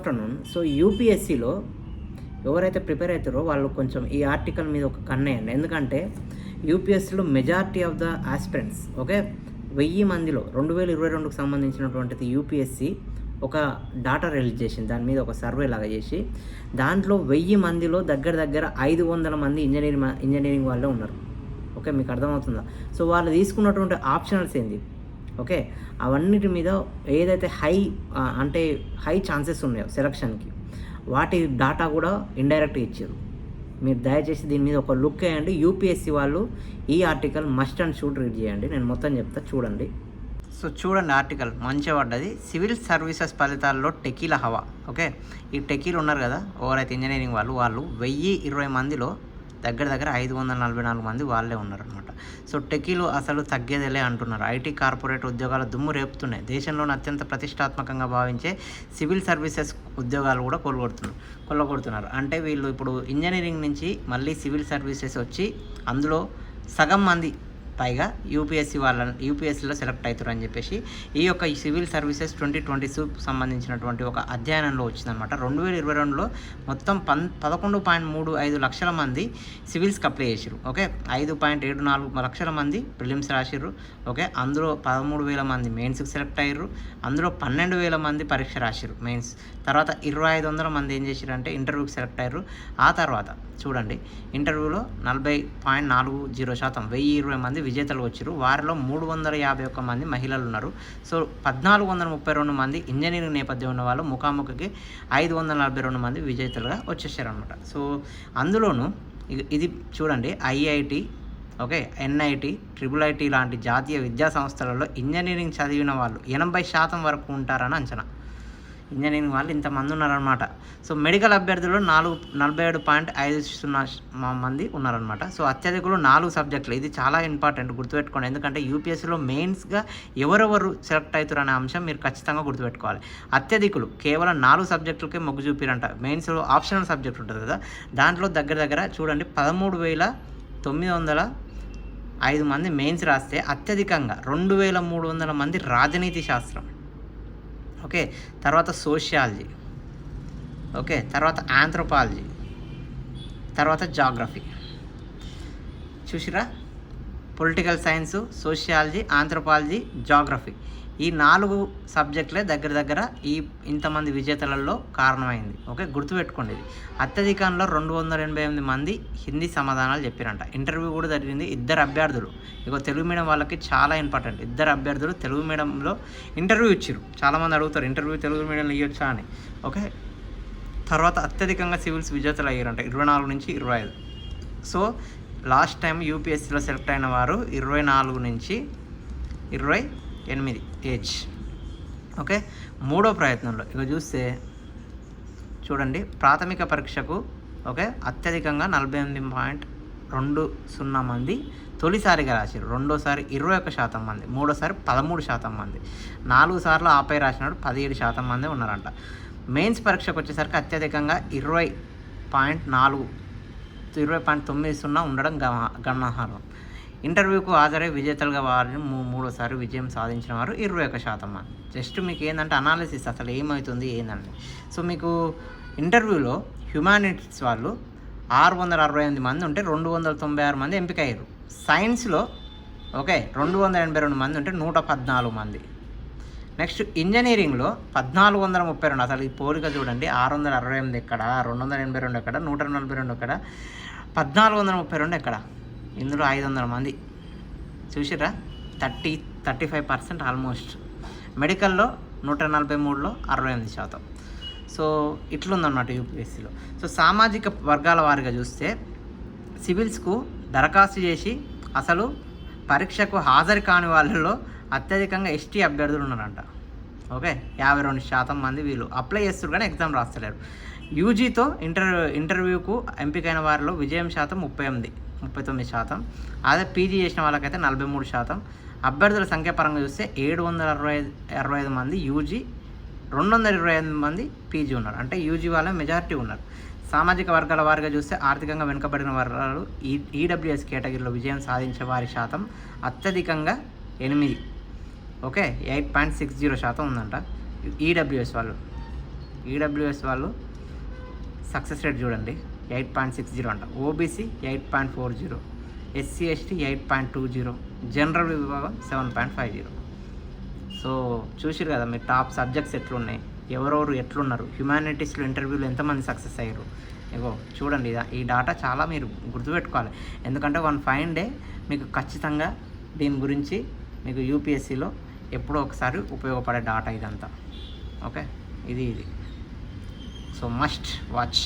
Afternoon. So యూపీఎస్సీలో ఎవరైతే prepare అవుతారో వాళ్ళు కొంచెం ఈ ఆర్టికల్ మీద ఒక కన్నేయండి. ఎందుకంటే యూపీఎస్సీలో మెజారిటీ ఆఫ్ ద ఆస్పిరెంట్స్ 1000 మందిలో 2022కు సంబంధించినటువంటిది యూపీఎస్సీ ఒక డాటా రిలీజ్ చేసింది. దాని మీద ఒక సర్వే లాగా చేసి దాంట్లో 1000 మందిలో దగ్గర 500 మంది ఇంజనీరింగ్ వాళ్ళే ఉన్నారు. మీకు అర్థమవుతుందా? సో వాళ్ళు తీసుకున్నటువంటి ఆప్షనల్స్ ఏంది? అవన్నిటి మీద ఏదైతే హై ఛాన్సెస్ ఉన్నాయో సెలక్షన్కి, వాటి డాటా కూడా ఇండైరెక్ట్గా ఇచ్చారు. మీరు దయచేసి దీని మీద ఒక లుక్ వేయండి. యూపీఎస్సీ వాళ్ళు ఈ article must and should read చేయండి. నేను మొత్తం చెప్తా, చూడండి. సో చూడండి, ఆర్టికల్ మంచిగా పడ్డది. సివిల్ సర్వీసెస్ ఫలితాల్లో టెకీల హవా. ఈ టెకీలు ఉన్నారు కదా, ఎవరైతే ఇంజనీరింగ్ వాళ్ళు 1020 మందిలో దగ్గర 544 మంది వాళ్ళే ఉన్నారనమాట. సో టెకీలు అసలు తగ్గేదేలే అంటున్నారు. ఐటీ కార్పొరేట్ ఉద్యోగాల దుమ్ము రేపుతున్నాయి. దేశంలోని అత్యంత ప్రతిష్టాత్మకంగా భావించే సివిల్ సర్వీసెస్ ఉద్యోగాలు కూడా కొల్లగొడుతున్నారు. అంటే వీళ్ళు ఇప్పుడు ఇంజనీరింగ్ నుంచి మళ్ళీ సివిల్ సర్వీసెస్ వచ్చి అందులో సగం మంది పైగా యూపీఎస్సీలో సెలెక్ట్ అవుతారు అని చెప్పేసి ఈ యొక్క సివిల్ సర్వీసెస్ 2022 సంబంధించినటువంటి ఒక అధ్యయనంలో వచ్చిందనమాట. 2022లో మొత్తం 11.35 లక్షల మంది సివిల్స్కి అప్లై చేసారు. 5.74 లక్షల మంది ప్రిలిమ్స్ రాసిర్రు. అందులో 13,000 మంది మెయిన్స్కి సెలెక్ట్ అయ్యారు. అందులో 12,000 మంది పరీక్ష రాసిర్రు మెయిన్స్. తర్వాత 2,500 మంది ఏం చేశారంటే ఇంటర్వ్యూకి సెలెక్ట్ అయ్యారు. ఆ తర్వాత చూడండి, ఇంటర్వ్యూలో 40.40% 1020 మంది విజేతలు వచ్చారు. వారిలో 351 మంది మహిళలు ఉన్నారు. సో 1432 మంది ఇంజనీరింగ్ నేపథ్యం ఉన్న వాళ్ళు ముఖాముఖికి 542 మంది విజేతలుగా వచ్చేసారనమాట. సో అందులోనూ ఇది చూడండి, ఐఐటి ఎన్ఐటి IIIT లాంటి జాతీయ విద్యా సంస్థలలో ఇంజనీరింగ్ చదివిన వాళ్ళు 80% వరకు ఉంటారని అంచనా. ఇంజనీరింగ్ వాళ్ళు ఇంతమంది ఉన్నారనమాట. సో మెడికల్ అభ్యర్థులు 47.50 మంది ఉన్నారనమాట. సో అత్యధికులు 4 సబ్జెక్టులు. ఇది చాలా ఇంపార్టెంట్, గుర్తుపెట్టుకోండి. ఎందుకంటే యూపీఎస్సీలో మెయిన్స్గా ఎవరెవరు సెలెక్ట్ అవుతారు అనే అంశం మీరు ఖచ్చితంగా గుర్తుపెట్టుకోవాలి. అత్యధికులు కేవలం 4 సబ్జెక్టులకే మొగ్గు చూపిరంట. మెయిన్స్లో ఆప్షనల్ సబ్జెక్ట్ ఉంటుంది కదా, దాంట్లో దగ్గర చూడండి 13,905 మంది మెయిన్స్ రాస్తే అత్యధికంగా 2,300 మంది రాజనీతి శాస్త్రం, తర్వాత సోషియాలజీ, తర్వాత ఆంథ్రోపాలజీ, తర్వాత జాగ్రఫీ. చూసిరా, political science, sociology, anthropology, geography, ఈ 4 సబ్జెక్టులే దగ్గర ఇంతమంది విజేతలలో కారణమైంది. గుర్తుపెట్టుకోండి. ఇది అత్యధికంలో 288 మంది హిందీ సమాధానాలు చెప్పారంట. ఇంటర్వ్యూ కూడా జరిగింది. 2 అభ్యర్థులు, తెలుగు మీడియం వాళ్ళకి చాలా ఇంపార్టెంట్, 2 అభ్యర్థులు తెలుగు మీడియంలో ఇంటర్వ్యూ ఇచ్చారు. చాలామంది అడుగుతారు ఇంటర్వ్యూ తెలుగు మీడియంలో ఇవ్వచ్చా అని. తర్వాత అత్యధికంగా సివిల్స్ విజేతలు అయ్యారంట, 24 నుంచి 25. సో లాస్ట్ టైం యూపీఎస్సీలో సెలెక్ట్ అయిన వారు 24 నుంచి 28 ఏజ్. మూడో ప్రయత్నంలో చూస్తే చూడండి, ప్రాథమిక పరీక్షకు అత్యధికంగా 48.20 మంది తొలిసారిగా రాశారు. రెండోసారి 21% మంది, మూడోసారి 13% మంది, 4 సార్లు ఆపై రాసినాడు 17% మంది ఉన్నారంట. మెయిన్స్ పరీక్షకు వచ్చేసరికి అత్యధికంగా 20.90 ఉండడం గమనార్హం. ఇంటర్వ్యూకు హాజరై విజేతలుగా వారిని మూడోసారి విజయం సాధించిన వారు 21% మంది. జస్ట్ మీకు ఏంటంటే అనాలిసిస్ అసలు ఏమవుతుంది ఏందండి. సో మీకు ఇంటర్వ్యూలో హ్యుమానిటీస్ వాళ్ళు 668 మంది ఉంటే 296 మంది ఎంపిక అయ్యారు. సైన్స్లో 282 మంది ఉంటే 114 మంది. నెక్స్ట్ ఇంజనీరింగ్లో 1432. అసలు ఈ పోలిక చూడండి, 668 ఎక్కడ, 282 ఎక్కడ, 142 ఎక్కడ, 1432 ఎక్కడ. ఇందులో 500 మంది. చూసిరా, 35% ఆల్మోస్ట్. మెడికల్లో 143లో 68%. సో ఇట్లుందన్నమాట యూపీఎస్సీలో. సో సామాజిక వర్గాల వారిగా చూస్తే సివిల్స్కు దరఖాస్తు చేసి అసలు పరీక్షకు హాజరు కాని వాళ్ళలో అత్యధికంగా ఎస్టీ అభ్యర్థులు ఉన్నారంట. 52% మంది వీళ్ళు అప్లై చేస్తారు కానీ ఎగ్జామ్ రాస్తలేరు. యూజీతో ఇంటర్వ్యూకు ఎంపికైన వారిలో విజయం శాతం 39%. అదే పీజీ చేసిన వాళ్ళకైతే 43%. అభ్యర్థుల సంఖ్య పరంగా చూస్తే 765 మంది యూజీ, 225 మంది పీజీ ఉన్నారు. అంటే యూజీ వాళ్ళే మెజారిటీ ఉన్నారు. సామాజిక వర్గాల వారిగా చూస్తే ఆర్థికంగా వెనుకబడిన వర్గాలు ఈడబ్ల్యూఎస్ కేటగిరీలో విజయం సాధించే వారి శాతం అత్యధికంగా 8. 8.60% ఉందంట ఈడబ్ల్యూఎస్ వాళ్ళు. ఈడబ్ల్యూఎస్ వాళ్ళు సక్సెస్ రేట్ చూడండి 8.60 అంట, ఓబీసీ 8.40, ఎస్సీ ఎస్టీ 8.20, జనరల్ విభాగం 7.50. సో చూసిరు కదా మీ టాప్ సబ్జెక్ట్స్ ఎట్లున్నాయి, ఎవరెవరు ఎట్లున్నారు, హ్యుమానిటీస్లో ఇంటర్వ్యూలో ఎంతమంది సక్సెస్ అయ్యారు. ఇగో చూడండి, ఈ డాటా చాలా మీరు గుర్తుపెట్టుకోవాలి. ఎందుకంటే వన్ ఫైన్ డే మీకు ఖచ్చితంగా దీని గురించి మీకు యూపీఎస్సీలో ఎప్పుడో ఒకసారి ఉపయోగపడే డాటా ఇదంతా. ఓకే, ఇది సో మస్ట్ వాచ్.